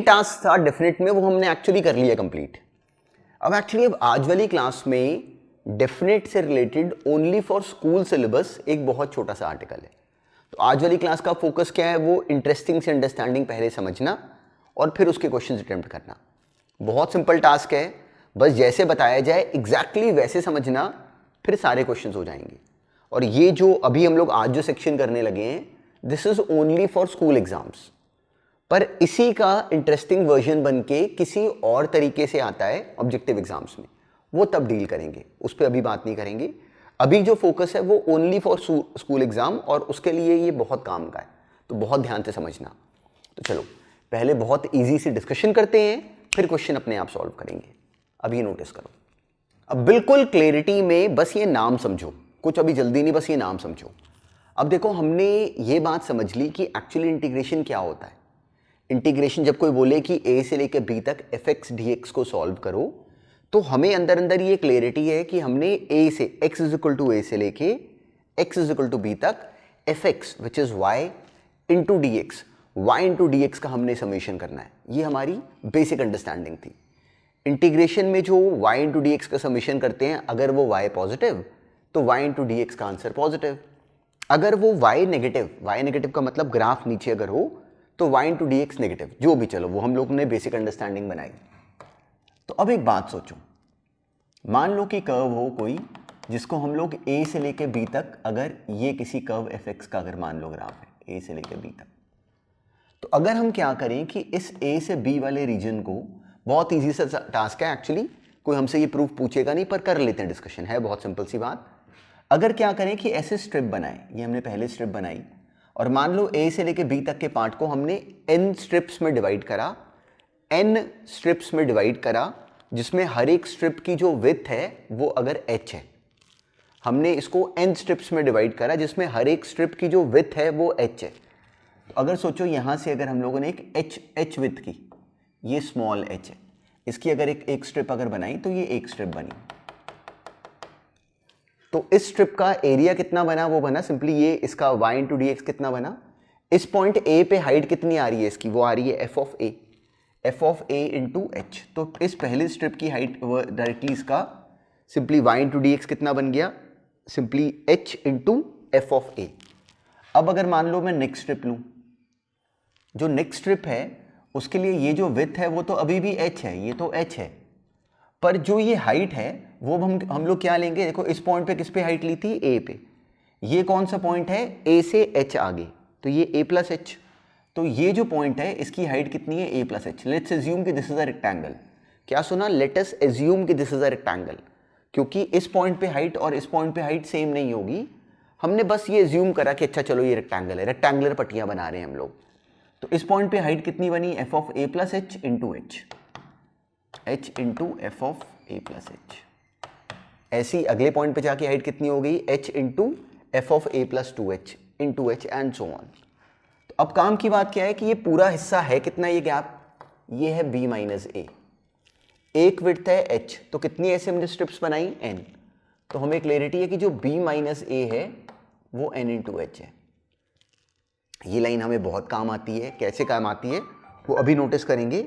Main task था definite में वो हमने एक्चुअली कर लिया कंप्लीट। अब आज वाली क्लास में डेफिनेट से related only for school syllabus एक बहुत छोटा सा आर्टिकल है। तो आज वाली क्लास का फोकस क्या है, वो इंटरेस्टिंग से अंडरस्टैंडिंग पहले समझना और फिर उसके क्वेश्चंस अटेम्प्ट करना। बहुत सिंपल टास्क है, बस जैसे बताया जाए एग्जैक्टली वैसे समझना, फिर सारे क्वेश्चंस हो जाएंगे। और ये जो अभी हम लोग आज जो सेक्शन करने लगे हैं, this is only for school exams. पर इसी का इंटरेस्टिंग वर्जन बन के किसी और तरीके से आता है ऑब्जेक्टिव एग्जाम्स में, वो तब डील करेंगे, उस पर अभी बात नहीं करेंगे। अभी जो फोकस है वो ओनली फॉर स्कूल एग्जाम, और उसके लिए ये बहुत काम का है, तो बहुत ध्यान से समझना। तो चलो पहले बहुत इजी से डिस्कशन करते हैं, फिर क्वेश्चन अपने आप सॉल्व करेंगे। अब ये नोटिस करो, अब बिल्कुल क्लैरिटी में बस ये नाम समझो, कुछ अभी जल्दी नहीं, बस ये नाम समझो। अब देखो हमने ये बात समझ ली कि एक्चुअली इंटीग्रेशन क्या होता है। इंटीग्रेशन जब कोई बोले कि a से लेकर b तक fx dx को सॉल्व करो, तो हमें अंदर अंदर ये क्लैरिटी है कि हमने a से x is equal to a से लेके x is equal to b तक fx which is y into d x, y into d x का हमने समेशन करना है। ये हमारी बेसिक अंडरस्टैंडिंग थी। इंटीग्रेशन में जो y इंटू डी एक्स का समेशन करते हैं, अगर वो y पॉजिटिव तो y इंटू डी एक्स का आंसर पॉजिटिव। अगर वो y नेगेटिव का मतलब ग्राफ नीचे अगर हो तो y into d x negative, जो भी, चलो वो हम लोग ने बेसिक अंडरस्टैंडिंग बनाई। तो अब एक बात सोचो, मान लो कि कर्व हो कोई जिसको हम लोग a से लेके b तक, अगर ये किसी कर्व fx का अगर मान लो ग्राफ है a से लेके b तक, तो अगर हम क्या करें कि इस a से b वाले रीजन को, बहुत ईजी सा टास्क है एक्चुअली, कोई हमसे ये प्रूफ पूछेगा नहीं, पर कर लेते हैं, डिस्कशन है, बहुत सिंपल सी बात। अगर क्या करें कि ऐसे स्ट्रिप बनाए, ये हमने पहले स्ट्रिप बनाई, और मान लो a से लेके b तक के पार्ट को हमने n स्ट्रिप्स में डिवाइड करा, जिसमें हर एक स्ट्रिप की जो विड्थ है वो अगर h है। हमने इसको n स्ट्रिप्स में डिवाइड करा जिसमें हर एक स्ट्रिप की जो विड्थ है वो h है। तो अगर सोचो यहां से अगर हम लोगों ने एक h विड्थ की, ये स्मॉल h है, इसकी अगर एक स्ट्रिप अगर बनाई तो ये एक स्ट्रिप बनी, तो इस स्ट्रिप का एरिया कितना बना, वो बना सिंपली ये, इसका y इंटू डी एक्स कितना बना, इस पॉइंट a पे हाइट कितनी आ रही है इसकी, वो आ रही है f of a into H. तो इस पहले स्ट्रिप की हाइट डायरेक्टली इसका simply y into d x कितना बन गया, simply h into f of a। अब अगर मान लो मैं नेक्स्ट स्ट्रिप लूँ, जो नेक्स्ट स्ट्रिप है उसके लिए ये जो विड्थ है वो तो अभी भी h है, ये तो h है, पर जो ये हाइट है वो हम लोग क्या लेंगे, देखो इस पॉइंट पे किस पे हाइट ली थी, a पे, ये कौन सा पॉइंट है, a से h आगे, तो ये a प्लस h, तो ये जो पॉइंट है इसकी हाइट कितनी है, a plus h। Let's assume कि दिस इज अ रेक्टेंगल, क्या सुना, लेट अस एज्यूम कि दिस इज अ रेक्टेंगल, क्योंकि इस पॉइंट पे हाइट और इस पॉइंट पे हाइट सेम नहीं होगी, हमने बस ये एज्यूम करा कि अच्छा चलो ये रेक्टेंगल है, रेक्टेंगुलर पट्टियां बना रहे हैं हम लोग। तो इस पॉइंट पे हाइट कितनी बनी, f of a plus h into h into f of a plus h। ऐसी अगले पॉइंट पे जाके हाइट कितनी हो गई, h into f of a plus 2h into h and so on. तो अब काम की बात क्या है कि ये पूरा हिस्सा है कितना, ये गैप, ये है b माइनस a, एक विड्थ है h, तो कितनी ऐसे हमने स्ट्रिप्स बनाई, n। तो हमें क्लैरिटी है कि जो b माइनस a है वो n इंटू h है। ये लाइन हमें बहुत काम आती है, कैसे काम आती है वो अभी नोटिस करेंगे।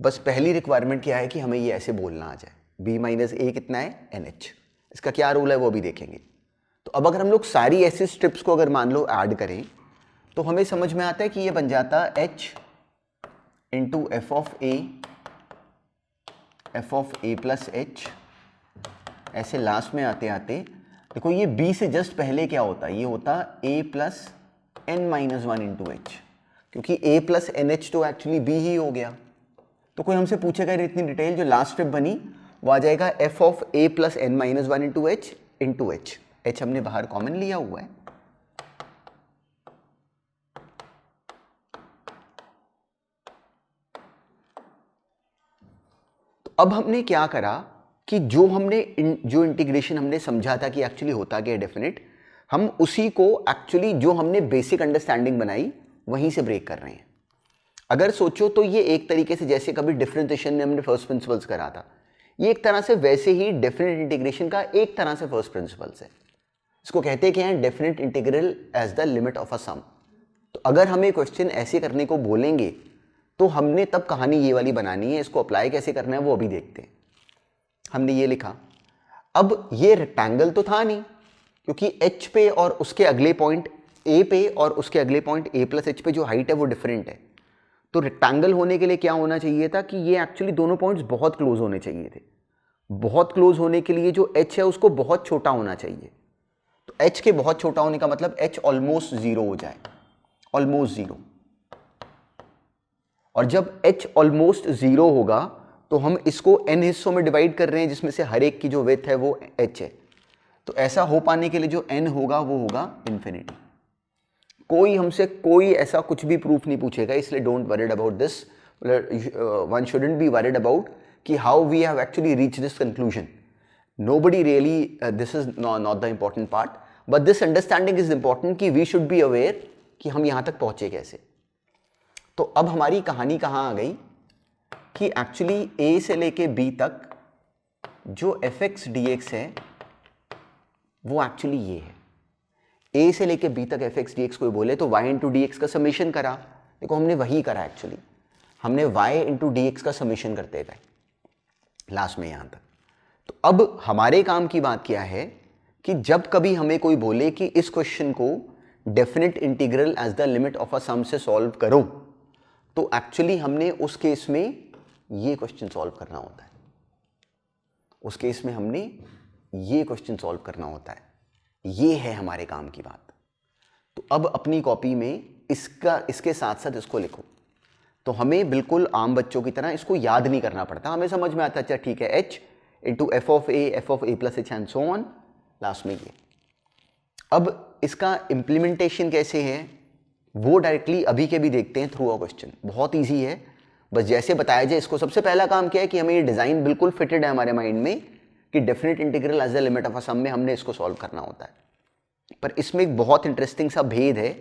बस पहली रिक्वायरमेंट क्या है कि हमें ये ऐसे बोलना आ जाए, b माइनस a कितना है, nh। इसका क्या रूल है वो अभी देखेंगे। तो अब अगर हम लोग सारी ऐसी स्ट्रिप्स को अगर मान लो ऐड करें, तो हमें समझ में आता है कि ये बन जाता h into f of a plus h। ऐसे लास्ट में आते आते देखो ये b से जस्ट पहले क्या होता है, ये होता a plus n minus one into h, क्योंकि a प्लस एन एच तो एक्चुअली b ही हो गया। तो कोई हमसे पूछेगा इतनी डिटेल, जो लास्ट स्ट्रिप बनी वो आ जाएगा f of a plus n minus one into h, h हमने बाहर कॉमन लिया हुआ है। तो अब हमने क्या करा कि जो इंटीग्रेशन हमने समझा था कि एक्चुअली होता क्या है डेफिनेट, हम उसी को एक्चुअली जो हमने बेसिक अंडरस्टैंडिंग बनाई वहीं से ब्रेक कर रहे हैं। अगर सोचो तो ये एक तरीके से जैसे कभी डिफरेंशिएशन में हमने फर्स्ट प्रिंसिपल्स करा था, ये एक तरह से वैसे ही डेफिनेट इंटीग्रेशन का एक तरह से फर्स्ट प्रिंसिपल्स है। इसको कहते हैं कि हैं definite integral as the limit of a sum. तो अगर हमें क्वेश्चन ऐसे करने को बोलेंगे तो हमने तब कहानी ये वाली बनानी है, इसको अप्लाई कैसे करना है वो अभी देखते हैं। हमने ये लिखा, अब ये रेक्टेंगल तो था नहीं, क्योंकि h पे और उसके अगले पॉइंट a पे और उसके अगले पॉइंट a प्लस h पे जो हाइट है वो डिफरेंट है। तो रेक्टेंगल होने के लिए क्या होना चाहिए था कि ये एक्चुअली दोनों पॉइंट्स बहुत क्लोज होने चाहिए थे। बहुत क्लोज होने के लिए जो h है उसको बहुत छोटा होना चाहिए। तो h के बहुत छोटा होने का मतलब h ऑलमोस्ट जीरो हो जाए, ऑलमोस्ट जीरो। और जब h ऑलमोस्ट जीरो होगा तो हम इसको n हिस्सों में डिवाइड कर रहे हैं, जिसमें से हर एक की जो विड्थ है वो h है। तो ऐसा हो पाने के लिए जो n होगा वो होगा इन्फिनिटी। कोई हमसे कोई ऐसा कुछ भी प्रूफ नहीं पूछेगा, इसलिए don't worried about this. One shouldn't be worried about कि how we have actually reach this conclusion. Nobody really, this is not the important part, but this understanding is important कि वी शुड बी अवेयर कि हम यहां तक पहुंचे कैसे। तो अब हमारी कहानी कहां आ गई कि एक्चुअली a से लेके b तक जो fx dx है वो एक्चुअली ये है। a से लेके b तक fx dx कोई बोले तो y इंटू dx का समेशन करा। देखो हमने वही करा एक्चुअली, हमने y इंटू dx का समेशन करते गए लास्ट में यहां तक। तो अब हमारे काम की बात क्या है कि जब कभी हमें कोई बोले कि इस क्वेश्चन को definite integral as the limit of a sum से सॉल्व करो, तो एक्चुअली हमने उस केस में ये क्वेश्चन सॉल्व करना होता है। उस केस में हमने ये क्वेश्चन सॉल्व करना होता है। ये है हमारे काम की बात। तो अब अपनी कॉपी में इसके साथ साथ इसको लिखो। तो हमें बिल्कुल आम बच्चों की तरह इसको याद नहीं करना पड़ता, हमें समझ में आता है अच्छा ठीक है h into f of a plus H and so on, last में ये। अब इसका इम्प्लीमेंटेशन कैसे है वो डायरेक्टली अभी के भी देखते हैं थ्रू अ क्वेश्चन। बहुत ईजी है, बस जैसे बताया जाए इसको। सबसे पहला काम क्या है कि हमें ये डिज़ाइन बिल्कुल फिटेड है हमारे माइंड में कि definite integral as the limit of a sum में हमने इसको सॉल्व करना होता है। पर इसमें एक बहुत इंटरेस्टिंग सा भेद है,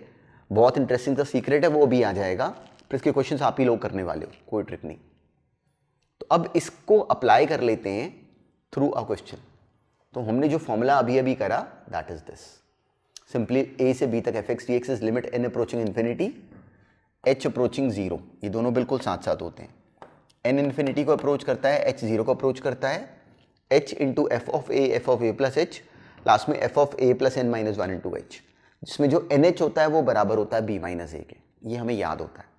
बहुत इंटरेस्टिंग सा सीक्रेट है, वो अभी आ जाएगा। फिर इसके क्वेश्चन आप ही लोग करने वाले हो, कोई ट्रिक नहीं। तो अब इसको अप्लाई कर लेते हैं थ्रू अ क्वेश्चन। तो हमने जो फॉर्मूला अभी अभी करा that is this, simply a से b तक fx dx is limit n approaching infinity h approaching zero. ये दोनों बिल्कुल साथ साथ होते हैं। n इन्फिनिटी को अप्रोच करता है, h जीरो को अप्रोच करता है, h into f of a plus h, last में f of a plus n minus one into h, जिसमें जो एन एच होता है वो बराबर होता है b माइनस ए के। ये हमें याद होता है।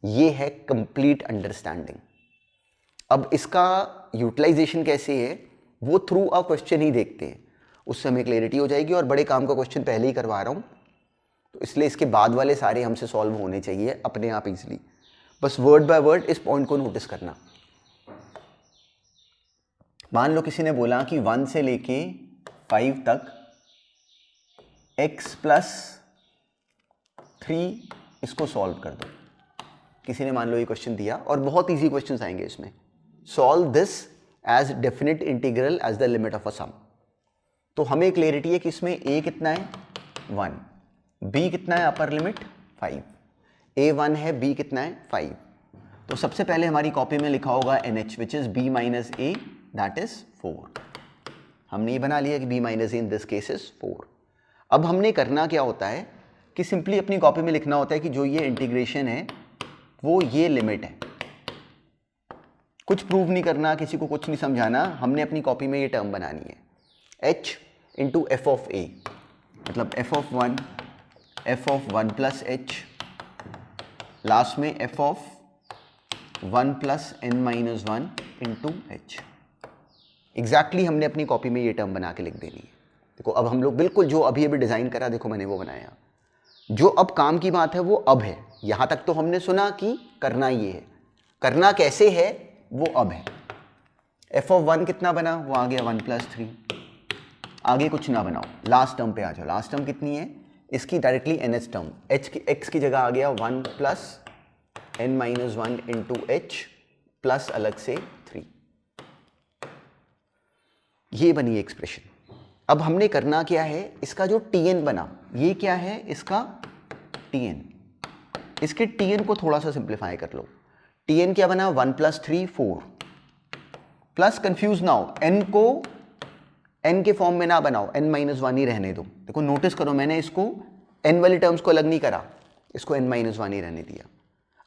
ये है कंप्लीट अंडरस्टैंडिंग। अब इसका यूटिलाइजेशन कैसे है वो थ्रू अ क्वेश्चन ही देखते हैं, उससे हमें क्लैरिटी हो जाएगी। और बड़े काम का क्वेश्चन पहले ही करवा रहा हूँ, तो इसलिए इसके बाद वाले सारे हमसे सॉल्व होने चाहिए अपने आप इजीली। बस वर्ड बाय वर्ड इस पॉइंट को नोटिस करना। मान लो किसी ने बोला कि 1 से लेके 5 तक x प्लस 3 इसको सॉल्व कर दो। किसी ने मान लो ये क्वेश्चन दिया, और बहुत इजी क्वेश्चंस आएंगे इसमें। Solve this as definite integral as the limit of a sum. तो हमें क्लैरिटी है कि इसमें a कितना है 1, b कितना है अपर लिमिट 5, a 1 है, b कितना है 5। तो सबसे पहले हमारी कॉपी में लिखा होगा nh which is b minus a that is 4। हमने ये बना लिया कि b minus a in this case is 4। अब हमने करना क्या होता है कि सिंपली अपनी कॉपी में लिखना होता है कि जो ये इंटीग्रेशन है वो ये लिमिट है। कुछ प्रूव नहीं करना, किसी को कुछ नहीं समझाना, हमने अपनी कॉपी में ये टर्म बनानी है h into f of a, मतलब f of 1 plus h, last में f of 1 plus n minus 1 into h. Exactly हमने अपनी कॉपी में ये टर्म बना के लिख देनी है। देखो अब हम लोग बिल्कुल जो अभी अभी डिज़ाइन करा, देखो मैंने वो बनाया। जो अब काम की बात है वो अब है। यहाँ तक तो हमने सुना कि करना ये है, करना कैसे है वो अब है। एफ ऑफ 1 कितना बना, वो आ गया 1 प्लस 3। आगे कुछ ना बनाओ, लास्ट टर्म पे आ जाओ। लास्ट टर्म कितनी है इसकी, directly n h term, h की एक्स की जगह आ गया 1 plus n minus 1 into h plus अलग से 3। ये बनी एक्सप्रेशन। अब हमने करना क्या है, इसका जो टीएन बना, ये क्या है इसका टीएन। इसके टीएन को थोड़ा सा सिंप्लीफाई कर लो। टीएन क्या बना 1 प्लस 3 4, प्लस कंफ्यूज ना हो, एन को एन के फॉर्म में ना बनाओ, एन माइनस 1 ही रहने दो। देखो नोटिस करो, मैंने इसको एन वाली टर्म्स को अलग नहीं करा, इसको एन माइनस 1 ही रहने दिया।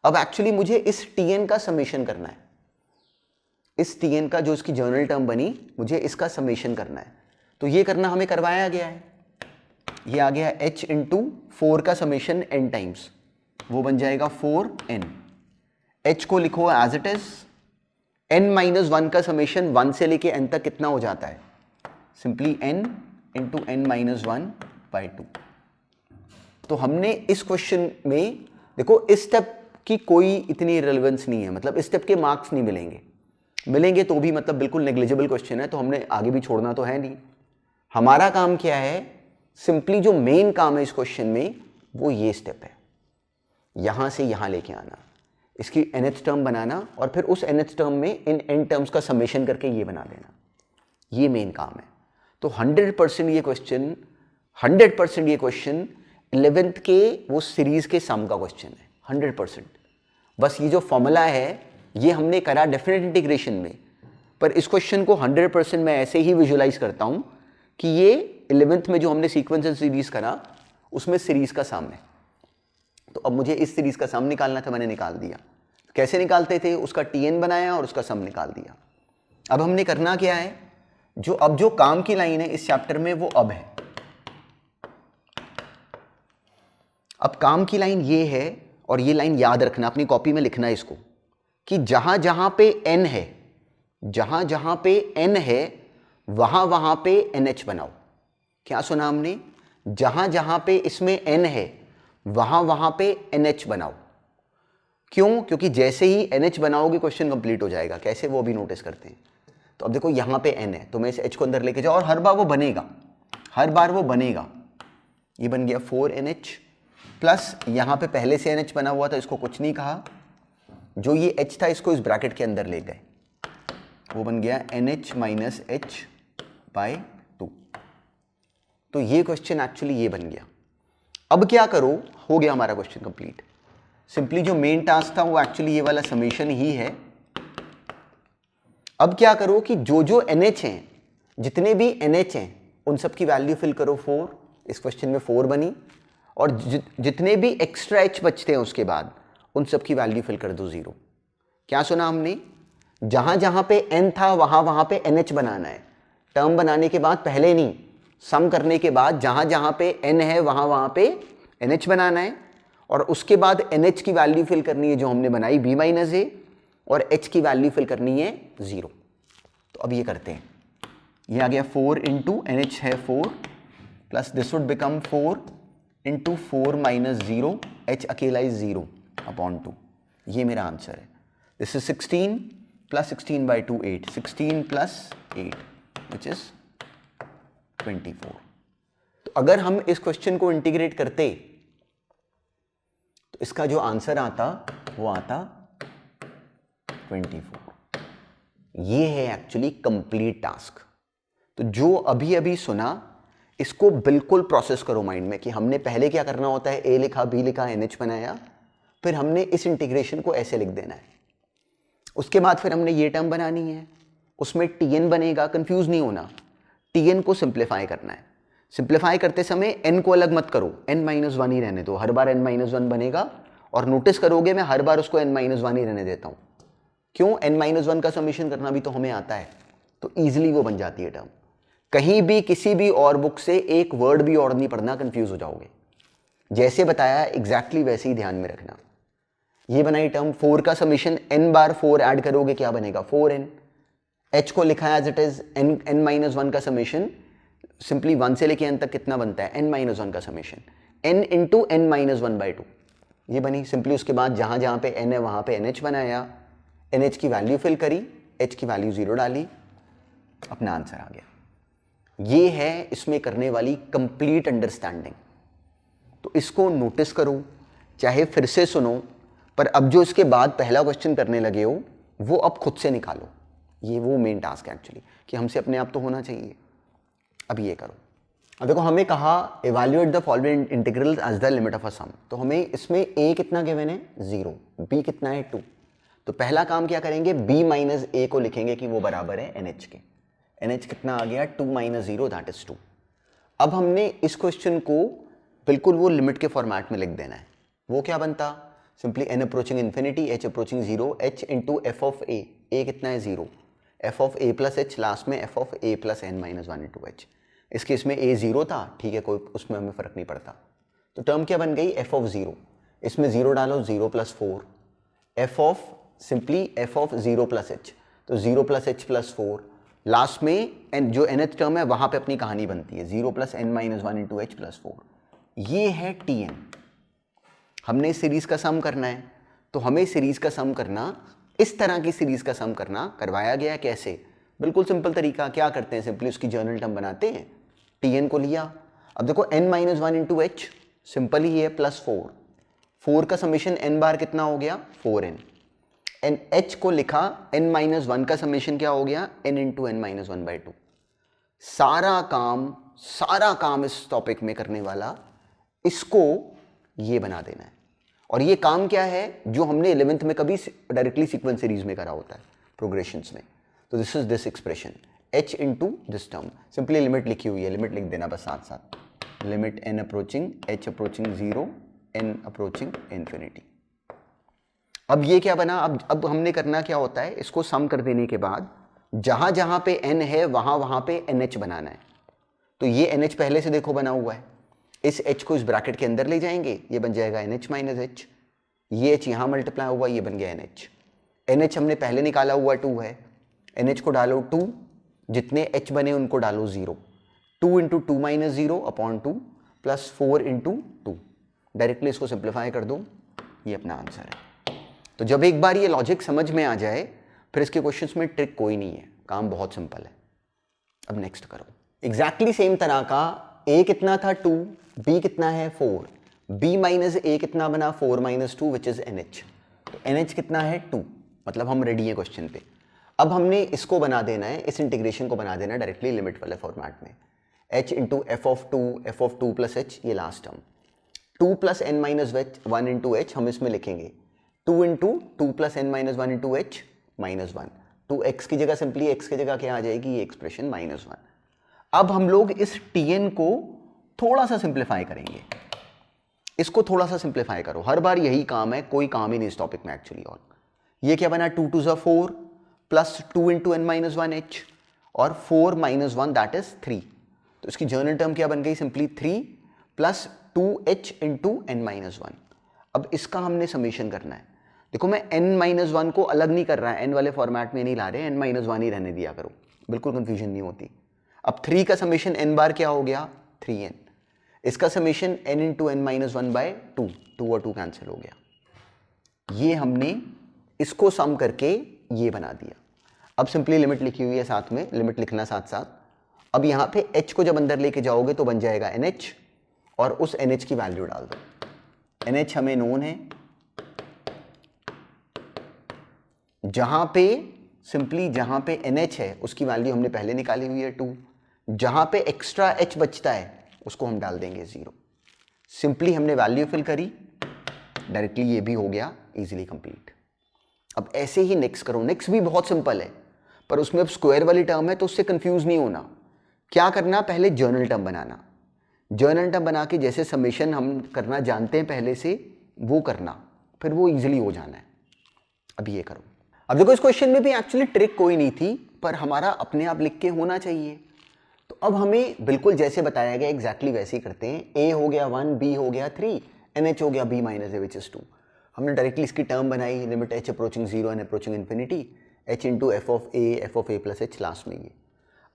अब एक्चुअली मुझे इस Tn का समेशन करना है, इस Tn का जो इसकी जर्नल टर्म बनी, मुझे इसका समेशन करना है। तो ये करना हमें करवाया गया है, ये आ गया h इंटू 4 का समेशन n टाइम्स, वो बन जाएगा 4n। h को लिखो as it is, n minus 1 का समेशन 1 से लेके n तक कितना हो जाता है, simply n into n minus 1 by 2। तो हमने इस क्वेश्चन में देखो इस स्टेप की कोई इतनी रिलेवेंस नहीं है, मतलब इस स्टेप के मार्क्स नहीं मिलेंगे तो भी मतलब बिल्कुल नेग्लिजिबल क्वेश्चन है, तो हमने आगे भी छोड़ना तो है नहीं। हमारा काम क्या है, सिंपली जो मेन काम है इस क्वेश्चन में वो ये स्टेप है, यहां से यहां लेके आना, इसकी nth टर्म बनाना और फिर उस nth टर्म में इन n टर्म्स का समेशन करके ये बना देना, ये मेन काम है। तो 100% ये क्वेश्चन 11th के वो सीरीज के सम का क्वेश्चन है, 100%। बस ये जो फॉर्मूला है ये हमने करा डेफिनेट इंटीग्रेशन में, पर इस क्वेश्चन को 100% मैं ऐसे ही विजुअलाइज करता हूं कि ये 11th में जो हमने सीक्वेंस एंड सीरीज करा उसमें सीरीज का सम है। तो अब मुझे इस सीरीज का सम निकालना था, मैंने निकाल दिया। कैसे निकालते थे, उसका Tn बनाया और उसका सम निकाल दिया। अब हमने करना क्या है, जो काम की लाइन है इस चैप्टर में वो अब है। अब काम की लाइन ये है, और ये लाइन याद रखना, अपनी कॉपी में लिखना इसको, कि जहां जहां पे n है, जहां जहां पे n है वहां वहां पे NH बनाओ। क्या सुना हमने, जहां जहां पे इसमें n है वहां वहां पे NH बनाओ। क्यों, क्योंकि जैसे ही NH बनाओगे क्वेश्चन कंप्लीट हो जाएगा। कैसे, वो भी नोटिस करते हैं। तो अब देखो यहां पे n है तो मैं इस h को अंदर लेके जाऊं और हर बार वो बनेगा, ये बन गया 4NH प्लस यहां पे पहले से NH बना हुआ था, इसको कुछ नहीं कहा, जो ये h था इसको इस ब्रैकेट के अंदर ले गए, वो बन गया NH माइनस H बाय 2। तो ये क्वेश्चन एक्चुअली ये बन गया। अब क्या करो, हो गया हमारा क्वेश्चन कंप्लीट। सिंपली जो मेन टास्क था वो एक्चुअली ये वाला समेशन ही है। अब क्या करो कि जो जो NH हैं, जितने भी NH हैं उन सब की वैल्यू फिल करो 4। इस क्वेश्चन में 4 बनी, और जितने भी एक्स्ट्रा H बचते हैं उसके बाद उन सब की वैल्यू फिल कर दो 0। क्या सुना हमने, जहां जहां पे n था वहां वहां पे NH बनाना है। टर्म बनाने के बाद पहले नहीं, सम करने के बाद जहां जहां पे n है वहां वहां पे NH बनाना है, और उसके बाद NH की वैल्यू फिल करनी है जो हमने बनाई b माइनस ए, और H की वैल्यू फिल करनी है 0। तो अब ये करते हैं, ये आ गया 4 इंटू NH है 4 plus this would become 4 into 4 minus 0, H अकेला इज 0 अपॉन 2। ये मेरा आंसर है। This is 16 plus 16 by 2 8, 16 plus 8 which is 24। तो अगर हम इस क्वेश्चन को इंटीग्रेट करते तो इसका जो आंसर आता वो आता 24। ये है एक्चुअली कंप्लीट टास्क। तो जो अभी अभी सुना इसको बिल्कुल प्रोसेस करो माइंड में, कि हमने पहले क्या करना होता है, ए लिखा, बी लिखा, NH बनाया, फिर हमने इस इंटीग्रेशन को ऐसे लिख देना है। उसके बाद फिर हमने ये टर्म बनानी है, उसमें Tn बनेगा, कंफ्यूज नहीं होना, Tn को सिंप्लीफाई करना है। सिंप्लीफाई करते समय n को अलग मत करो, n माइनस 1 ही रहने दो, हर बार n माइनस 1 बनेगा, और नोटिस करोगे मैं हर बार उसको n माइनस 1 ही रहने देता हूं। क्यों, n माइनस 1 का समीशन करना भी तो हमें आता है, तो ईजिली वो बन जाती है टर्म। कहीं भी किसी भी और बुक से एक वर्ड भी और नहीं पढ़ना, कंफ्यूज हो जाओगे। जैसे बताया एग्जैक्टली वैसे ही ध्यान में रखना। ये बनाई टर्म, 4 का समीशन n बार 4 ऐड करोगे क्या बनेगा, 4n। h को लिखा है as it is, n minus 1 का समीशन सिंपली 1 से लेके n तक कितना बनता है, n माइनस 1 का summation n into n minus 1 by 2, ये बनी सिंपली। उसके बाद जहां जहां पे n है वहां पे NH बनाया, NH की वैल्यू फिल करी, H की वैल्यू 0 डाली, अपना आंसर आ गया। ये है इसमें करने वाली कंप्लीट अंडरस्टैंडिंग। तो इसको नोटिस करो, चाहे फिर से सुनो, पर अब जो इसके बाद पहला क्वेश्चन करने लगे हो वो अब खुद से निकालो। ये वो मेन टास्क है एक्चुअली, कि हमसे अपने आप तो होना चाहिए। अब ये करो। अब देखो हमें कहा evaluate the following integrals as the limit of a sum. तो हमें इसमें a कितना गिवन है, 0, b कितना है 2। तो पहला काम क्या करेंगे, b माइनस a को लिखेंगे कि वो बराबर है NH के। NH कितना आ गया, 2 माइनस 0 दैट इज 2। अब हमने इस क्वेश्चन को बिल्कुल वो लिमिट के फॉर्मेट में लिख देना है। वो क्या बनता, simply n approaching infinity, h approaching 0, h into f of a, a कितना है 0, f of a plus h, last में f of a plus n minus one into h. इस केस में a 0 था, ठीक है, कोई उसमें हमें फ़र्क नहीं पड़ता। तो टर्म क्या बन गई, f ऑफ 0, इसमें 0 डालो, 0 plus 4, f of simply f of 0 plus h, तो 0 प्लस एच प्लस 4, लास्ट में एन जो nth टर्म है वहाँ पे अपनी कहानी बनती है 0 plus n minus one into h plus 4। ये है Tn। हमने सीरीज का सम करना है, तो हमें सीरीज का सम करना, इस तरह की सीरीज का सम करना करवाया गया कैसे, बिल्कुल सिंपल तरीका। क्या करते हैं, सिंपली उसकी जर्नल टर्म बनाते हैं, Tn को लिया, अब देखो n minus one into h simple ही है प्लस 4, 4 का समेशन n बार कितना हो गया 4n, एन h को लिखा n माइनस वन का समेशन क्या हो गया n into n minus one by two. सारा काम इस टॉपिक में करने वाला इसको ये बना देना है। और ये काम क्या है, जो हमने 11th में कभी डायरेक्टली सीक्वेंस सीरीज में करा होता है प्रोग्रेशंस में। तो this is this expression h into this term, simply limit लिखी हुई है, लिमिट लिख देना बस साथ साथ, limit n approaching h approaching 0, n approaching infinity. अब ये क्या बना, अब हमने करना क्या होता है, इसको सम कर देने के बाद जहां जहां पे n है वहां पे nh बनाना है। तो ये nh पहले से देखो बना हुआ है, इस h को इस ब्रैकेट के अंदर ले जाएंगे, ये बन जाएगा nh माइनस एच, ये h यहाँ मल्टीप्लाई हुआ, ये बन गया nh। nh हमने पहले निकाला हुआ 2 है, nh को डालो 2, जितने h बने उनको डालो 0, 2 into to minus 0 upon 2 plus 4 into 2, directly इसको सिंप्लीफाई कर दो, ये अपना आंसर है। तो जब एक बार ये लॉजिक समझ में आ जाए, फिर इसके क्वेश्चंस में ट्रिक कोई नहीं है, काम बहुत सिंपल है। अब नेक्स्ट करो, एग्जैक्टली सेम तरह का a कितना था 2, b कितना है 4, b माइनस a कितना बना 4 माइनस 2 विच इज nh, तो nh कितना है 2, मतलब हम रेडी है क्वेश्चन पे। अब हमने इसको बना देना है, इस इंटीग्रेशन को बना देना है डायरेक्टली लिमिट वाले फॉर्मेट में, h into f of two plus h, ये last term, 2 plus n minus one into h हम इसमें लिखेंगे 2 into two plus n minus one into h minus one, तो x की जगह सिंपली x की जगह क्या आ जाएगी, ये एक्सप्रेशन माइनस वन। अब हम लोग इस Tn को थोड़ा सा सिंप्लीफाई करेंगे, इसको थोड़ा सा सिंप्लीफाई करो, हर बार यही काम है, कोई काम ही नहीं इस टॉपिक में एक्चुअली। और ये क्या बना 2 to 4 plus 2 into n minus one h और 4 माइनस वन दैट इज 3, तो इसकी जर्नल टर्म क्या बन गई, simply 3 plus 2h into n minus one. अब इसका हमने समेशन करना है, देखो मैं n माइनस वन को अलग नहीं कर रहा है, n वाले फॉर्मेट में नहीं ला रहे, n माइनस वन ही रहने दिया करो, बिल्कुल कंफ्यूजन नहीं होती। अब 3 का समेशन n बार क्या हो गया 3n, इसका summation n into n minus one by 2, 2 और 2 कैंसिल हो गया। ये हमने इसको सम करके ये बना दिया। अब सिंपली लिमिट लिखी हुई है साथ में, लिमिट लिखना साथ साथ। अब यहाँ पे h को जब अंदर लेके जाओगे तो बन जाएगा nh, और उस nh की वैल्यू डाल दो। nh हमें नोन है, जहां पे सिंपली जहां पे NH है उसकी वैल्यू हमने पहले निकाली हुई है 2, जहां पे एक्स्ट्रा H बचता है उसको हम डाल देंगे 0। सिंपली हमने वैल्यू फिल करी, डायरेक्टली ये भी हो गया इजीली कंप्लीट। अब ऐसे ही नेक्स्ट करो, नेक्स्ट भी बहुत सिंपल है, पर उसमें अब स्क्वायर वाली टर्म है तो उससे कंफ्यूज नहीं होना। क्या करना, पहले जर्नल टर्म बनाना, जर्नल टर्म बना के जैसे समेशन हम करना जानते हैं पहले से वो करना, फिर वो इजीली हो जाना है। अब ये करो। अब देखो इस क्वेश्चन में भी एक्चुअली ट्रिक कोई नहीं थी, पर हमारा अपने आप लिख के होना चाहिए। तो अब हमें बिल्कुल जैसे बताया गया एग्जैक्टली वैसे ही करते हैं। a हो गया 1, b हो गया 3, nh हो गया b minus A which is 2। हमने डायरेक्टली इसकी टर्म बनाई, limit h approaching 0 and approaching infinity, h into f of a plus h last में ये।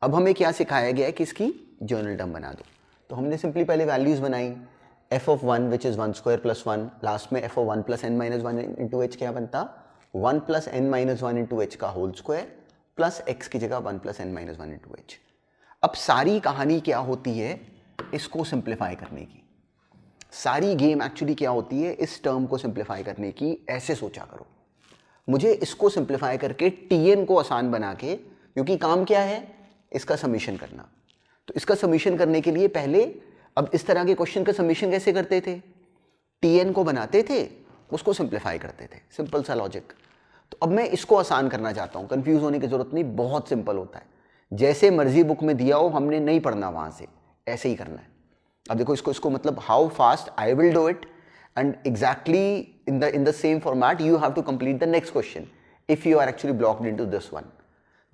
अब हमें क्या सिखाया गया है कि इसकी जर्नल टर्म बना दो, तो हमने सिंपली पहले वैल्यूज बनाई, f of 1 which is 1 square plus 1, last में f of 1 plus n minus one into h क्या बनता 1 plus n minus one into h का होल स्क्वायर प्लस एक्स की जगह 1 plus n minus one into h. अब सारी कहानी क्या होती है इसको सिंप्लीफाई करने की, सारी गेम एक्चुअली क्या होती है इस टर्म को सिंप्लीफाई करने की। ऐसे सोचा करो, मुझे इसको सिंप्लीफाई करके Tn को आसान बना के, क्योंकि काम क्या है इसका समीशन करना, तो इसका समीशन करने के लिए पहले अब इस तरह के क्वेश्चन का समीशन कैसे करते थे, Tn को बनाते थे उसको सिंप्लीफाई करते थे, सिंपल सा लॉजिक। तो अब मैं इसको आसान करना चाहता हूँ, कंफ्यूज होने की जरूरत नहीं, बहुत सिंपल होता है, जैसे मर्जी बुक में दिया हो हमने नहीं पढ़ना वहाँ से, ऐसे ही करना है। अब देखो इसको मतलब how fast I will do it and exactly in the same format you have to complete the next question if you are actually blocked into this one.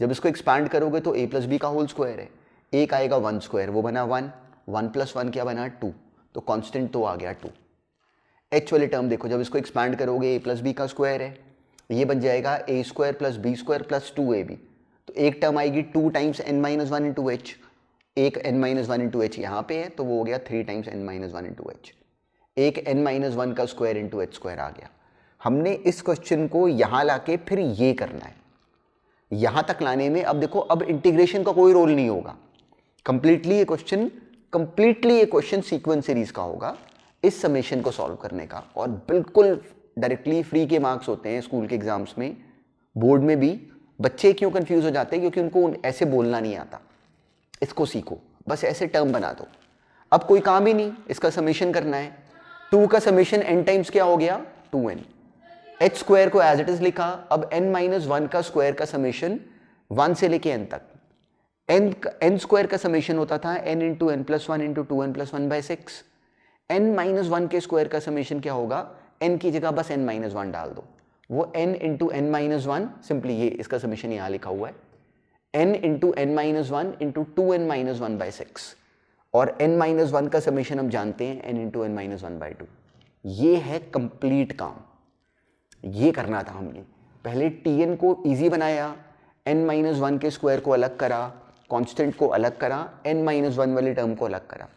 जब इसको एक्सपैंड करोगे तो a प्लस बी का whole square है, एक आएगा 1 square, वो बना 1, 1 प्लस 1 क्या बना 2, तो कांस्टेंट तो आ गया 2. h वाली टर्म देखो, जब इसको एक्सपैंड करोगे a प्लस बी का स्क्वायर है, ये बन जाएगा a square plus b square plus 2ab, तो एक टर्म आएगी 2 times n minus 1 into h, एक n माइनस 1 इंटू एच यहाँ पे है तो वो हो गया 3 times n minus 1 into h, एक n माइनस 1 का स्क्वायर इंटू एच स्क्वायर आ गया. हमने इस क्वेश्चन को यहाँ लाके फिर ये करना है, यहाँ तक लाने में अब देखो अब इंटीग्रेशन का कोई रोल नहीं होगा, कंप्लीटली ये क्वेश्चन सीक्वेंस सीरीज का होगा इस समेशन को सॉल्व करने का, और बिल्कुल डायरेक्टली फ्री के मार्क्स होते हैं स्कूल के एग्जाम्स में, बोर्ड में भी. बच्चे क्यों कंफ्यूज हो जाते हैं, क्योंकि उनको ऐसे बोलना नहीं आता. इसको सीखो, बस ऐसे टर्म बना दो, अब कोई काम ही नहीं, इसका समेशन करना है. 2 का समेशन n टाइम्स क्या हो गया 2n, h स्क्वायर को एज इट इज लिखा, अब n माइनस 1 का स्क्वायर का समेशन 1 से लेके n तक, n स्क्वायर का समेशन होता था n into n plus 1 into 2n plus 1 by 6, n minus 1 के स्क्वायर का समेशन क्या होगा, n की जगह बस n माइनस 1 डाल दो, वो n into n minus 1, simply ये इसका समेशन यहाँ लिखा हुआ है n into n minus 1 into 2n minus 1 by 6, और n माइनस 1 का समेशन हम जानते हैं n into n minus 1 by 2. ये है कंप्लीट काम, ये करना था हमने. पहले tn को इजी बनाया, n माइनस 1 के स्क्वायर को अलग करा, कांस्टेंट को अलग करा, n माइनस 1 वाली टर्म को अलग करा,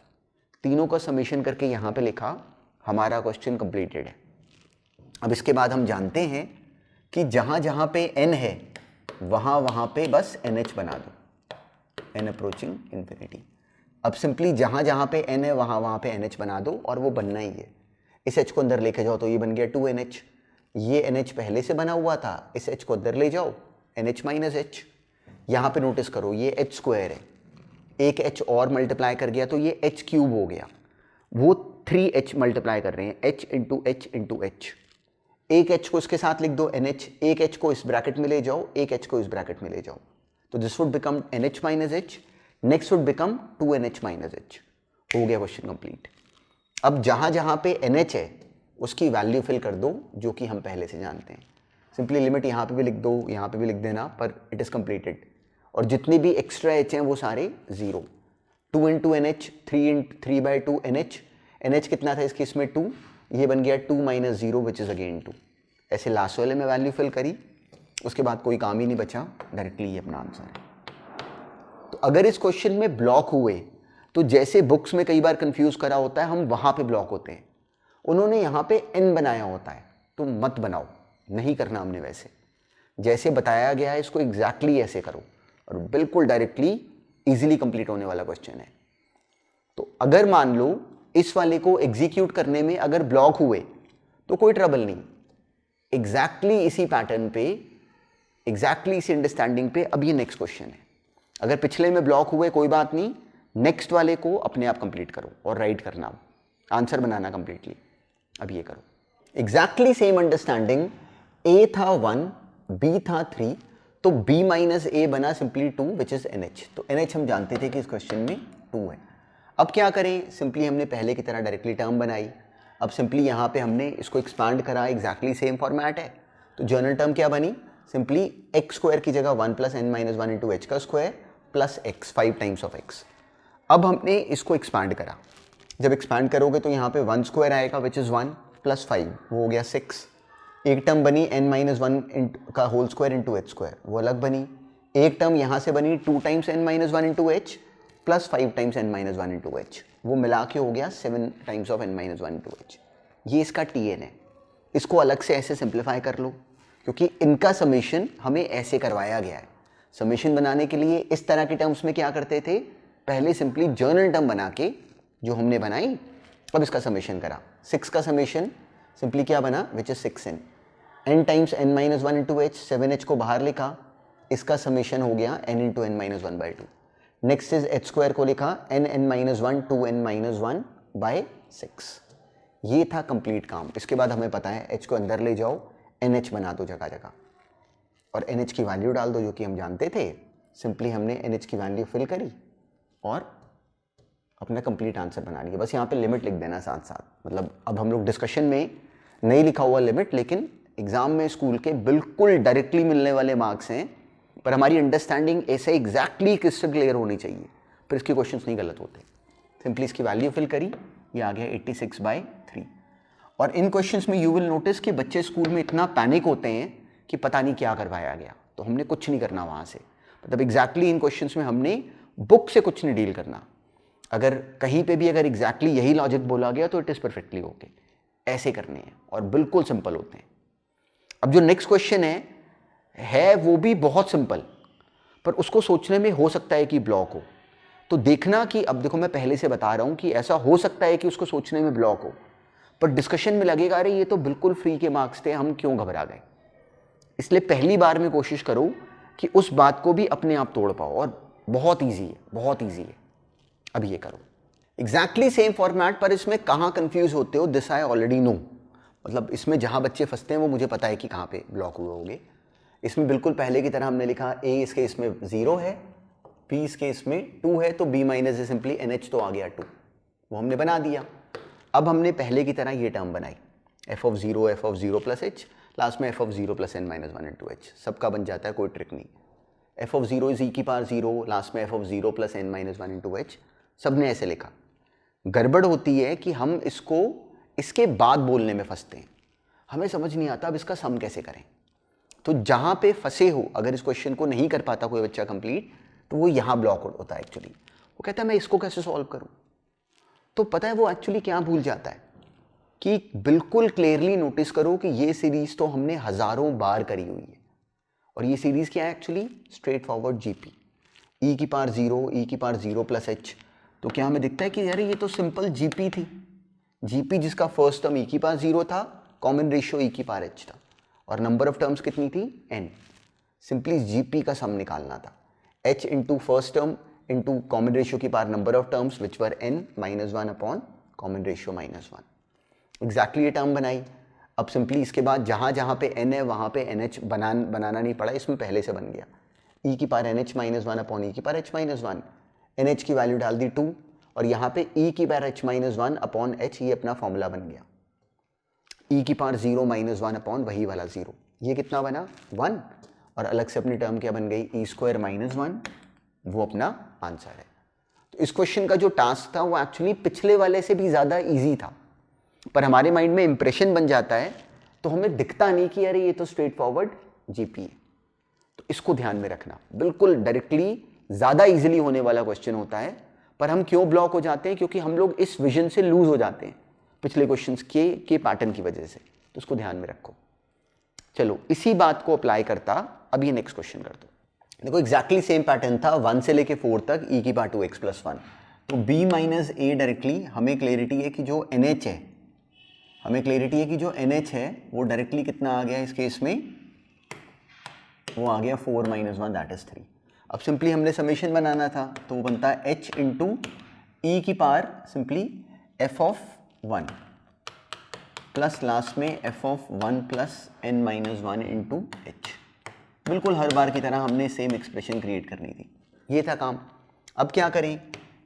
तीनों का समेशन करके यहाँ पे लिखा, हमारा क्वेश्चन कंप्लीटेड है. अब इसके बाद हम जानते हैं कि जहाँ जहाँ पे n है वहाँ पे बस NH बना दो, n अप्रोचिंग इन्फिनिटी. अब सिंपली जहाँ जहाँ पे n है वहाँ पे NH बना दो, और वो बनना ही है. इस h को अंदर लेके जाओ तो ये बन गया 2NH, ये NH पहले से बना हुआ था, इस h को अंदर ले जाओ NH माइनस एच. यहाँ पे नोटिस करो ये h स्क्वायर है, एक h और मल्टीप्लाई कर गया तो ये h क्यूब हो गया, वो 3h मल्टीप्लाई कर रहे हैं, h into H into h. एक h को इसके साथ लिख दो NH, एक h को इस ब्रैकेट में ले जाओ, एक h को इस ब्रैकेट में ले जाओ, तो this would become NH minus H, next would become 2NH minus H. हो गया क्वेश्चन कंप्लीट. अब जहाँ जहाँ पे NH है उसकी वैल्यू फिल कर दो जो कि हम पहले से जानते हैं. सिंपली लिमिट यहाँ पे भी लिख दो, यहाँ पे भी लिख देना, पर इट इज़ कंप्लीटेड. और जितनी भी एक्स्ट्रा h हैं वो सारे 0. 2 into NH, 3 by 2 NH, NH कितना था इसकी, इसमें 2, ये बन गया 2 माइनस 0 विच इज़ अगेन 2. ऐसे लास्ट वाले में वैल्यू फिल करी, उसके बाद कोई काम ही नहीं बचा, डायरेक्टली ये अपना आंसर है. तो अगर इस क्वेश्चन में ब्लॉक हुए तो जैसे बुक्स में कई बार कंफ्यूज करा होता है, हम वहाँ पे ब्लॉक होते हैं. उन्होंने यहाँ पे n बनाया होता है, तो मत बनाओ, नहीं करना हमने वैसे. जैसे बताया गया है इसको एग्जैक्टली ऐसे करो, और बिल्कुल डायरेक्टली इजीली कंप्लीट होने वाला क्वेश्चन है. तो अगर मान लो इस वाले को एग्जीक्यूट करने में अगर ब्लॉक हुए तो कोई ट्रबल नहीं, एग्जैक्टली इसी पैटर्न पे, एग्जैक्टली इसी अंडरस्टैंडिंग पे अब ये नेक्स्ट क्वेश्चन है. अगर पिछले में ब्लॉक हुए कोई बात नहीं, नेक्स्ट वाले को अपने आप कंप्लीट करो और राइट करना, आंसर बनाना कंप्लीटली. अब ये करो, एग्जैक्टली सेम अंडरस्टैंडिंग, a था 1, b था 3, तो b माइनस ए बना सिंपली 2 विच इज NH. तो NH हम जानते थे कि इस क्वेश्चन में 2 है. अब क्या करें, सिंपली हमने पहले की तरह डायरेक्टली टर्म बनाई. अब सिंपली यहाँ पे हमने इसको एक्सपांड करा, एग्जैक्टली सेम फॉर्मेट है, तो जनरल टर्म क्या बनी, सिंपली x स्क्वायर की जगह 1 plus n minus 1 into h का square plus x, 5 times of x. अब हमने इसको एक्सपांड करा, जब एक्सपांड करोगे तो यहाँ पे 1 स्क्वायर आएगा विच इज़ 1 प्लस 5, वो हो गया 6. एक टर्म बनी n माइनस 1 का whole square into h square, वो अलग बनी. एक टर्म यहाँ से बनी 2 times n minus 1 into h plus 5 times n minus 1 into h, वो मिला के हो गया 7 times of n minus 1 into h. ये इसका tn है. इसको अलग से ऐसे सिंप्लीफाई कर लो, क्योंकि इनका समेशन हमें ऐसे करवाया गया है. समेशन बनाने के लिए इस तरह के टर्म्स में क्या करते थे, पहले सिंपली जर्नल टर्म बना के जो हमने बनाई, अब इसका समेशन करा. 6 का समेशन सिंपली क्या बना, which is 6n, n times n minus 1 into h, 7h को बाहर लिखा, इसका समेशन हो गया n into n minus 1 by 2. Next is h square को लिखा n minus 1 2n minus 1 by 6. ये था कंप्लीट काम. इसके बाद हमें पता है h को अंदर ले जाओ, NH बना दो जगह जगह, और NH की वैल्यू डाल दो जो कि हम जानते थे. सिंपली हमने NH की वैल्यू फिल करी और अपना कंप्लीट आंसर बना लिया। बस यहाँ पे लिमिट लिख देना साथ साथ, मतलब अब हम लोग डिस्कशन में नहीं लिखा हुआ लिमिट, लेकिन एग्जाम में स्कूल के बिल्कुल डायरेक्टली मिलने वाले मार्क्स हैं, पर हमारी अंडरस्टैंडिंग ऐसे एग्जैक्टली क्रिस्टल क्लियर होनी चाहिए, फिर इसके क्वेश्चंस नहीं गलत होते। सिंपली इसकी वैल्यू फिल करी, ये आ गया 86/3। और इन क्वेश्चंस में यू विल नोटिस कि बच्चे स्कूल में इतना पैनिक होते हैं कि पता नहीं क्या करवाया गया, तो हमने कुछ नहीं करना वहाँ से, मतलब एग्जैक्टली इन क्वेश्चंस में हमने बुक से कुछ नहीं डील करना। अगर कहीं पे भी अगर एग्जैक्टली यही लॉजिक बोला गया तो इट इज़ परफेक्टली ओके, ऐसे करने हैं और बिल्कुल सिंपल होते हैं। अब जो नेक्स्ट क्वेश्चन है वो भी बहुत सिंपल, पर उसको सोचने में हो सकता है कि ब्लॉक हो। तो देखना कि अब देखो मैं पहले से बता रहा हूँ कि ऐसा हो सकता है कि उसको सोचने में ब्लॉक हो, पर डिस्कशन में लगेगा अरे ये तो बिल्कुल फ्री के मार्क्स थे, हम क्यों घबरा गए। इसलिए पहली बार में कोशिश करो कि उस बात को भी अपने आप तोड़ पाओ, और बहुत ईजी है, बहुत ईजी है। अब ये करो एग्जैक्टली सेम फॉर्मेट, पर इसमें कहाँ कंफ्यूज होते हो दिस आई ऑलरेडी नो, मतलब इसमें जहाँ बच्चे फंसते हैं वो मुझे पता है कि कहाँ पे ब्लॉक हुए होंगे। इसमें बिल्कुल पहले की तरह हमने लिखा a इस केस में 0 है, b इस केस में 2 है, तो b माइनस है सिंपली NH तो आ गया 2, वो हमने बना दिया। अब हमने पहले की तरह ये टर्म बनाई f(0) प्लस h, लास्ट में f(0) plus n-1 into h, सबका बन जाता है, कोई ट्रिक नहीं। f(0) इज e⁻0, लास्ट में f(0) plus n-1 into h, सब ने ऐसे लिखा। गड़बड़ होती है कि हम इसको इसके बाद बोलने में फंसते हैं, हमें समझ नहीं आता अब इसका सम कैसे करें। तो जहाँ पे फंसे हो, अगर इस क्वेश्चन को नहीं कर पाता कोई बच्चा कंप्लीट, तो वो यहाँ ब्लॉक होता है एक्चुअली। वो कहता है मैं इसको कैसे सॉल्व करूँ, तो पता है वो एक्चुअली क्या भूल जाता है कि बिल्कुल क्लियरली नोटिस करो कि ये सीरीज तो हमने हज़ारों बार करी हुई है, और ये सीरीज क्या है actually, straight forward GP, e⁻0 plus h। तो क्या हमें दिखता है कि यार ये तो सिंपल जीपी थी, जीपी जिसका फर्स्ट टर्म e⁻0 था, कॉमन रेशियो e⁻h था, और नंबर ऑफ टर्म्स कितनी थी n। सिंपली जीपी का सम निकालना था, h into first term into common ratio की power number of terms which were n-1 upon common ratio -1। Exactly ये टर्म बनाई। अब सिंपली इसके बाद जहाँ जहाँ पे n है वहाँ पे NH बनाना नहीं पड़ा, इसमें पहले से बन गया e⁻nh-1 अपॉन e⁻h-1, NH की वैल्यू डाल दी 2, और यहाँ पे e⁻h-1 अपॉन h, ये अपना फॉर्मूला बन गया, e⁻0-1 अपॉन वही वाला 0, ये कितना बना 1, और अलग से अपनी टर्म क्या बन गई e²-1, वो अपना आंसर है। तो इस क्वेश्चन का जो टास्क था वो एक्चुअली पिछले वाले से भी ज़्यादा ईजी था, पर हमारे माइंड में इंप्रेशन बन जाता है, तो हमें दिखता नहीं कि अरे ये तो स्ट्रेट फॉरवर्ड जीपी है। तो इसको ध्यान में रखना, बिल्कुल डायरेक्टली ज़्यादा इजीली होने वाला क्वेश्चन होता है, पर हम क्यों ब्लॉक हो जाते हैं, क्योंकि हम लोग इस विजन से लूज हो जाते हैं पिछले क्वेश्चंस के पैटर्न की वजह से। तो उसको ध्यान में रखो। चलो इसी बात को अप्लाई करता अब ये नेक्स्ट क्वेश्चन कर दो। देखो एग्जैक्टली सेम पैटर्न था, 1 से लेके 4 तक e⁻2x+1। तो b माइनस a डायरेक्टली हमें क्लियरिटी है कि जो NH है, हमें क्लियरिटी है कि जो NH है वो डायरेक्टली कितना आ गया इस केस में, वो आ गया 4 - 1 दैट इज 3। अब सिंपली हमने समेशन बनाना था, तो वो बनता है h इंटू ई की power simply f(1) plus last में f(1) plus n-1 into h। बिल्कुल हर बार की तरह हमने सेम एक्सप्रेशन क्रिएट करनी थी, ये था काम। अब क्या करें,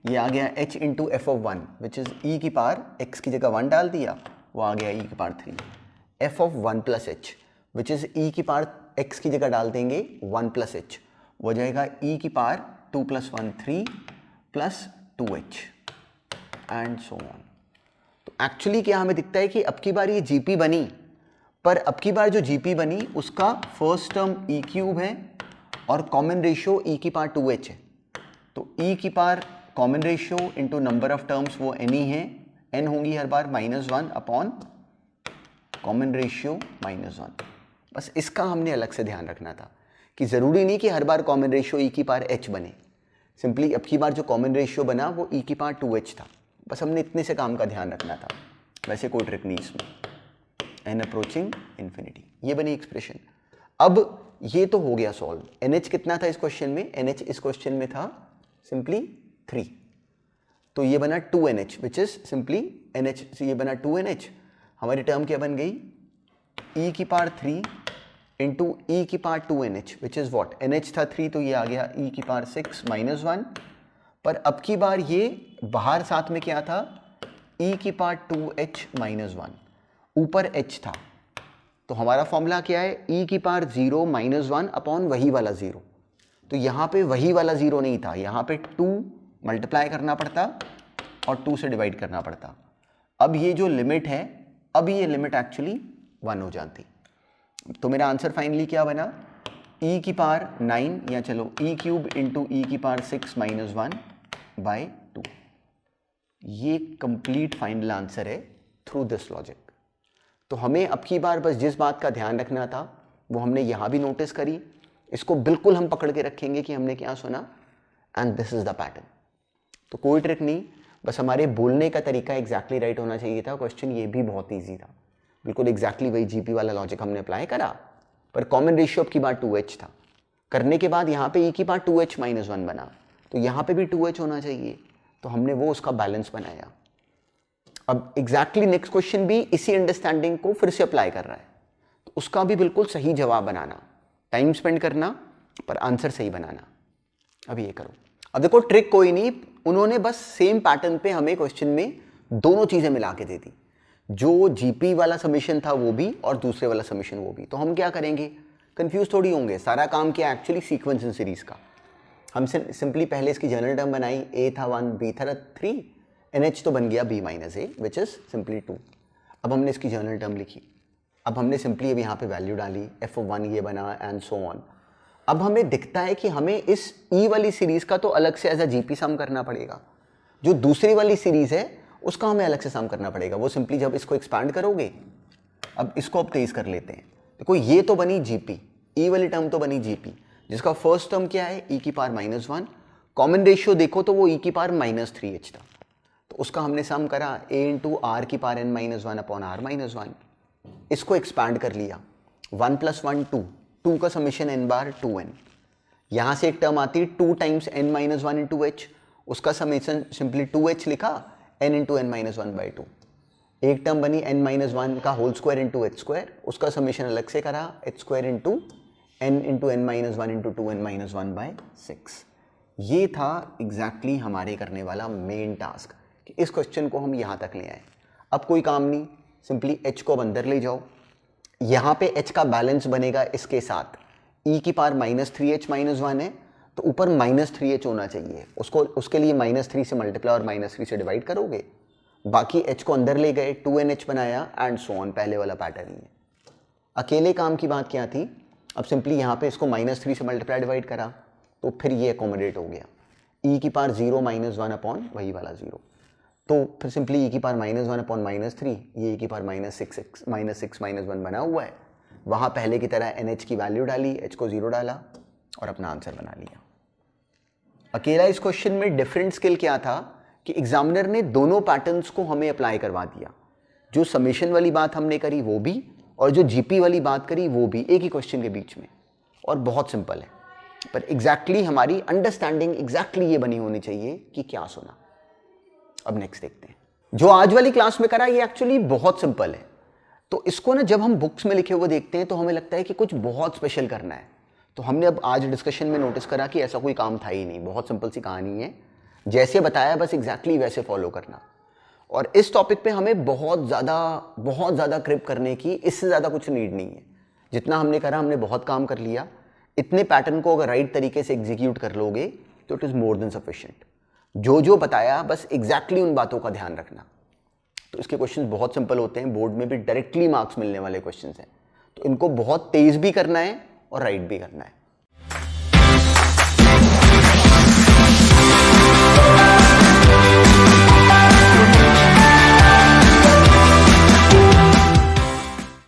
ये आ गया h into f(1) which is e की पावर x की जगह 1 डाल दिया, वो आ गया e की power 3, f(1) plus h which is e की पावर x की जगह डाल देंगे 1 प्लस h, वो जाएगा e की power 2 + 1 3 plus 2h and so on. तो एक्चुअली क्या हमें दिखता है कि अब की बार ये जीपी बनी, पर अब की बार जो जीपी बनी उसका फर्स्ट टर्म e³ है और कॉमन रेशियो e की पावर 2h है। तो e की power common ratio into number of terms वो n ही है, n होंगी हर बार -1 अपॉन कॉमन रेशियो -1। बस इसका हमने अलग से ध्यान रखना था कि ज़रूरी नहीं कि हर बार कॉमन रेशियो e की पावर h बने, सिंपली अब की बार जो कॉमन रेशियो बना वो e की पावर 2h था, बस हमने इतने से काम का ध्यान रखना था, वैसे कोई ट्रिक नहीं इसमें। n अप्रोचिंग इन्फिनिटी, ये बनी एक्सप्रेशन। अब ये तो हो गया सॉल्व। NH कितना था इस क्वेश्चन में, NH इस क्वेश्चन में था सिंपली 3, तो ये बना 2NH which is simply NH, ये बना 2NH। हमारी टर्म क्या बन गई e की पावर 3 इंटू ई की power 2NH which is what, NH था 3 तो ये आ गया e की पावर 6 - 1 पर अब की बार ये बाहर साथ में क्या था, e की पावर 2h माइनस 1, ऊपर h था, तो हमारा फॉर्मूला क्या है, e की पावर 0 माइनस 1 अपॉन वही वाला 0। तो यहाँ पे वही वाला 0 नहीं था, यहाँ पे 2 मल्टीप्लाई करना पड़ता और 2 से डिवाइड करना पड़ता। अब ये जो लिमिट है, अब ये लिमिट एक्चुअली 1 हो जाती। तो मेरा आंसर फाइनली क्या बना, e की पावर 9 या चलो e क्यूब इंटू e की पावर 6 माइनस 1 बाय 2। ये कंप्लीट फाइनल आंसर है थ्रू दिस लॉजिक। तो हमें अब की बार बस जिस बात का ध्यान रखना था वो हमने यहाँ भी नोटिस करी, इसको बिल्कुल हम पकड़ के रखेंगे कि हमने क्या सुना, and this is the pattern. तो कोई ट्रिक नहीं, बस हमारे बोलने का तरीका एग्जैक्टली राइट होना चाहिए था। क्वेश्चन ये भी बहुत ईजी था, बिल्कुल एग्जैक्टली वही जीपी वाला लॉजिक हमने अप्लाई करा, पर कॉमन रेशियो अब की बार 2h था। करने के बाद यहाँ पे e की पावर 2h माइनस 1 बना, तो यहाँ पे भी 2h होना चाहिए, तो हमने वो उसका बैलेंस बनाया। अब एग्जैक्टली नेक्स्ट क्वेश्चन भी इसी अंडरस्टैंडिंग को फिर से अप्लाई कर रहा है, तो उसका भी बिल्कुल सही जवाब बनाना, टाइम स्पेंड करना पर आंसर सही बनाना। अब ये करो। अब देखो ट्रिक कोई नहीं, उन्होंने बस सेम पैटर्न पे हमें क्वेश्चन में दोनों चीजें मिला के दे दी, जो जीपी वाला समीशन था वो भी और दूसरे वाला समीशन वो भी। तो हम क्या करेंगे, कंफ्यूज थोड़ी होंगे, सारा काम किया एक्चुअली सीक्वेंस इन सीरीज का। हम सिंपली पहले इसकी जनरल टर्म बनाई, a था 1, b था 3, nh तो बन गया b minus a which is simply 2। अब हमने इसकी जनरल टर्म लिखी, अब हमने सिंपली अब यहाँ पे वैल्यू डाली, f(1) ये बना एंड सो ऑन। अब हमें दिखता है कि हमें इस e वाली सीरीज का तो अलग से एज अ जीपी सम करना पड़ेगा, जो दूसरी वाली सीरीज है उसका हमें अलग से सम करना पड़ेगा। वो सिंपली जब इसको एक्सपैंड करोगे, अब इसको अब तेज कर लेते हैं। देखो ये तो बनी जीपी, ई वाली टर्म तो बनी जीपी, जिसका फर्स्ट टर्म क्या है, e की पावर माइनस 1। कॉमन रेशियो देखो तो वो e की पावर माइनस 3h था, तो उसका हमने सम करा a इंटू आर की power n minus 1 upon r minus 1। इसको एक्सपैंड कर लिया, 1 + 1 2, 2 का समीशन n बार 2n। यहाँ से एक टर्म आती 2 times n minus 1 into h, उसका समीशन सिंपली 2h लिखा, n into n minus 1 by 2। एक टर्म बनी n माइनस 1 का whole square into h square, उसका समीशन अलग से करा, h square into n into n minus 1 into 2n minus 1 by 6। ये था एग्जैक्टली हमारे करने वाला मेन टास्क कि इस क्वेश्चन को हम यहाँ तक ले आए। अब कोई काम नहीं, सिंपली h को अब अंदर ले जाओ, यहाँ पे h का बैलेंस बनेगा इसके साथ, e की पावर माइनस 3h माइनस 1 है तो ऊपर माइनस 3h होना चाहिए, उसको उसके लिए -3 से मल्टीप्लाई और -3 से डिवाइड करोगे, बाकी h को अंदर ले गए, 2nh बनाया एंड सो ऑन, पहले वाला पैटर्न ही है। अकेले काम की बात क्या थी, अब सिंपली यहाँ पे इसको -3 से मल्टीप्लाई डिवाइड करा तो फिर ये अकोमोडेट हो गया, e की पावर 0 माइनस 1 अपॉन वही वाला 0, तो फिर सिंपली e की पावर -1 अपॉन -3, ये e की पावर -6 माइनस 1 बना हुआ है। वहाँ पहले की तरह nh की वैल्यू डाली, h को 0 डाला और अपना आंसर बना लिया। अकेला इस क्वेश्चन में डिफरेंट स्किल क्या था कि एग्जामिनर ने दोनों पैटर्न्स को हमें अप्लाई करवा दिया, जो समेशन वाली बात हमने करी वो भी और जो जीपी वाली बात करी वो भी, एक ही क्वेश्चन के बीच में, और बहुत सिंपल है। पर एग्जैक्टली हमारी अंडरस्टैंडिंग एग्जैक्टली ये बनी होनी चाहिए कि क्या सुना। अब नेक्स्ट देखते हैं, जो आज वाली क्लास में करा ये एक्चुअली बहुत सिंपल है। तो इसको ना जब हम बुक्स में लिखे हुए देखते हैं तो हमें लगता है कि कुछ बहुत स्पेशल करना है, तो हमने अब आज डिस्कशन में नोटिस करा कि ऐसा कोई काम था ही नहीं, बहुत सिंपल सी कहानी है, जैसे बताया बस एग्जैक्टली वैसे फॉलो करना। और इस टॉपिक पे हमें बहुत ज़्यादा क्रिप करने की, इससे ज़्यादा कुछ नीड नहीं है। जितना हमने करा हमने बहुत काम कर लिया। इतने पैटर्न को अगर राइट तरीके से एग्जीक्यूट कर लोगे तो it is more than sufficient. जो जो बताया बस एग्जैक्टली उन बातों का ध्यान रखना। तो इसके क्वेश्चंस बहुत सिंपल होते हैं, बोर्ड में भी डायरेक्टली मार्क्स मिलने वाले क्वेश्चंस हैं, तो इनको बहुत तेज़ भी करना है और राइट भी करना है।